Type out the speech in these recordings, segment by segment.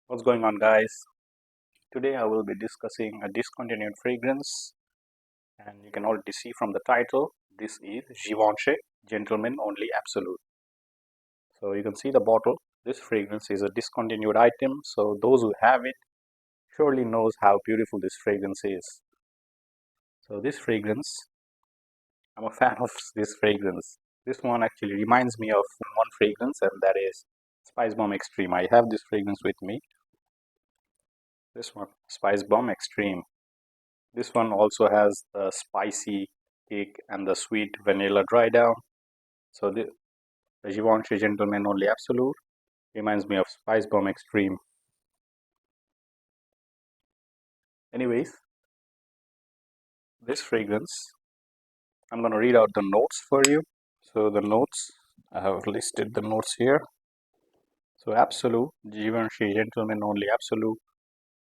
What's going on, guys? Today I will be discussing a discontinued fragrance, and you can already see from the title, this is Givenchy Gentleman Only Absolute. So you can see the bottle. This fragrance is a discontinued item, so those who have it surely knows how beautiful this fragrance is. So this fragrance, I'm a fan of this fragrance. This one actually reminds me of one fragrance, and that is Spice Bomb Extreme. I have this fragrance with me. This one, Spice Bomb Extreme. This one also has the spicy cake and the sweet vanilla dry down. So the Givenchy Gentleman Only Absolute reminds me of Spice Bomb Extreme. Anyways, this fragrance, I'm going to read out the notes for you. So the notes, I have listed the notes here. So Absolute, Givenchy Gentleman Only Absolute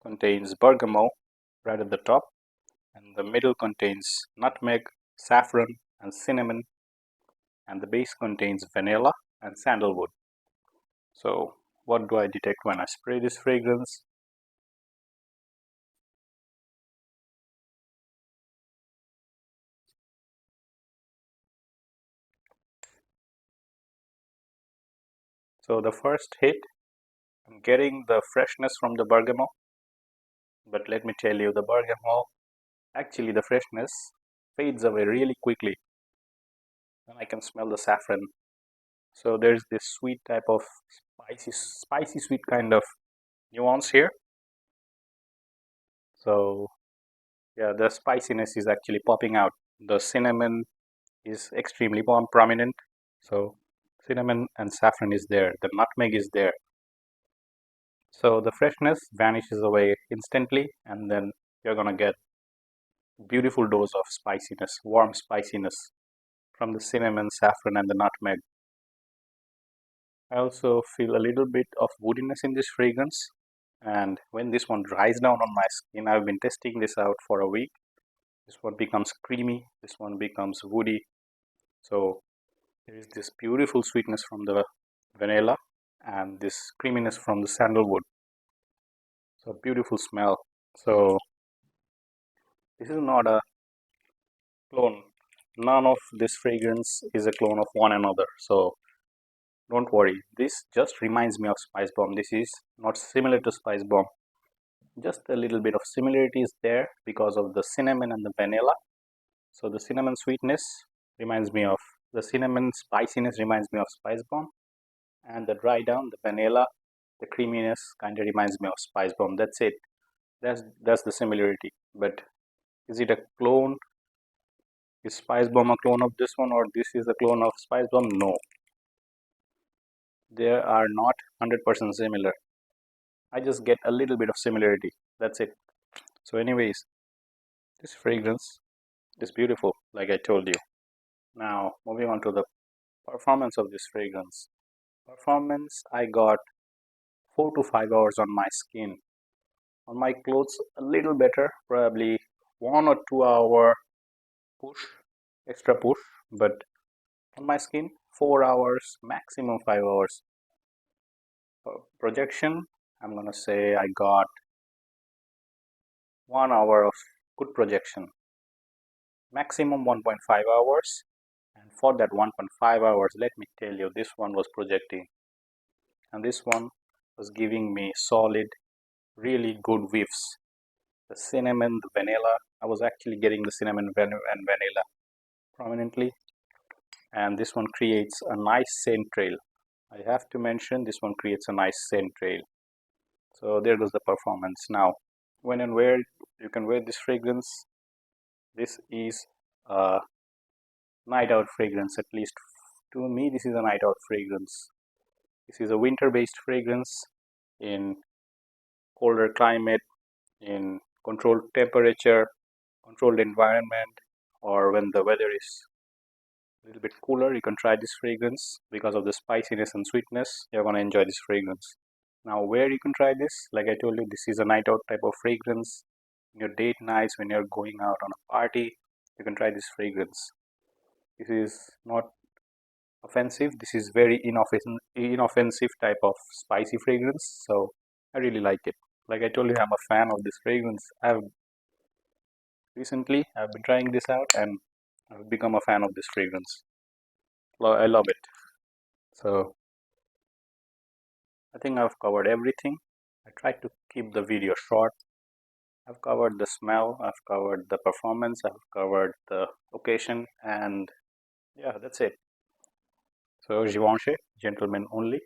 contains bergamot right at the top, and the middle contains nutmeg, saffron, and cinnamon, and the base contains vanilla and sandalwood. So what do I detect when I spray this fragrance? So the first hit, I'm getting the freshness from the bergamot, but let me tell you, the bergamot, actually the freshness fades away really quickly, and I can smell the saffron. So there's this sweet type of spicy sweet kind of nuance here. So yeah, the spiciness is actually popping out. The cinnamon is extremely prominent. So cinnamon and saffron is there. The nutmeg is there. So the freshness vanishes away instantly, and then you're gonna get beautiful dose of spiciness, warm spiciness from the cinnamon, saffron, and the nutmeg. I also feel a little bit of woodiness in this fragrance, and when this one dries down on my skin, I've been testing this out for a week. This one becomes creamy, this one becomes woody. So there is this beautiful sweetness from the vanilla and this creaminess from the sandalwood. So beautiful smell. So this is not a clone. None of this fragrance is a clone of one another. So don't worry. This just reminds me of Spice Bomb. This is not similar to Spice Bomb. Just a little bit of similarity is there because of the cinnamon and the vanilla. So the cinnamon sweetness reminds me of the cinnamon spiciness reminds me of Spice Bomb, and the dry down, the vanilla, the creaminess kind of reminds me of Spice Bomb. That's it. That's the similarity. But is it a clone? Is Spice Bomb a clone of this one, or this is a clone of Spice Bomb? No, they are not 100% similar. I just get a little bit of similarity. That's it. So, anyways, this fragrance is beautiful, like I told you. Now, moving on to the performance of this fragrance. Performance, I got 4 to 5 hours on my skin. On my clothes, a little better, probably 1 or 2 hour push, extra push, but on my skin, 4 hours, maximum 5 hours. Projection, I'm gonna say I got 1 hour of good projection, maximum 1.5 hours. And for that 1.5 hours, let me tell you, this one was projecting, and this one was giving me solid, really good whiffs. The cinnamon, the vanilla, I was actually getting the cinnamon and vanilla prominently, and this one creates a nice scent trail. I have to mention, this one creates a nice scent trail. So there goes the performance. Now, when and where you can wear this fragrance, this is a night out fragrance. At least to me, this is a night out fragrance. This is a winter based fragrance in colder climate, in controlled temperature, controlled environment, or when the weather is a little bit cooler. You can try this fragrance. Because of the spiciness and sweetness, you're going to enjoy this fragrance. Now, where you can try this, like I told you, this is a night out type of fragrance. In your date nights, when you're going out on a party, you can try this fragrance. This is not offensive. This is very inoffensive type of spicy fragrance. So I really like it. Like I told you, I'm a fan of this fragrance. I've been trying this out and I've become a fan of this fragrance. I love it. So I think I've covered everything. I tried to keep the video short. I've covered the smell, I've covered the performance, I've covered the occasion, and yeah, that's it. So Givenchy, gentlemen only,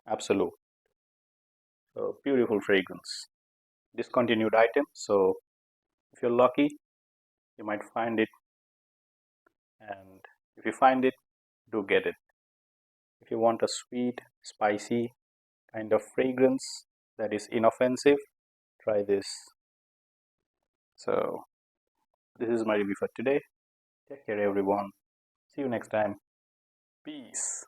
absolute. So beautiful fragrance. Discontinued item. So if you're lucky, you might find it, and if you find it, do get it. If you want a sweet, spicy kind of fragrance that is inoffensive, try this. So this is my review for today. Take care, everyone. See you next time. Peace.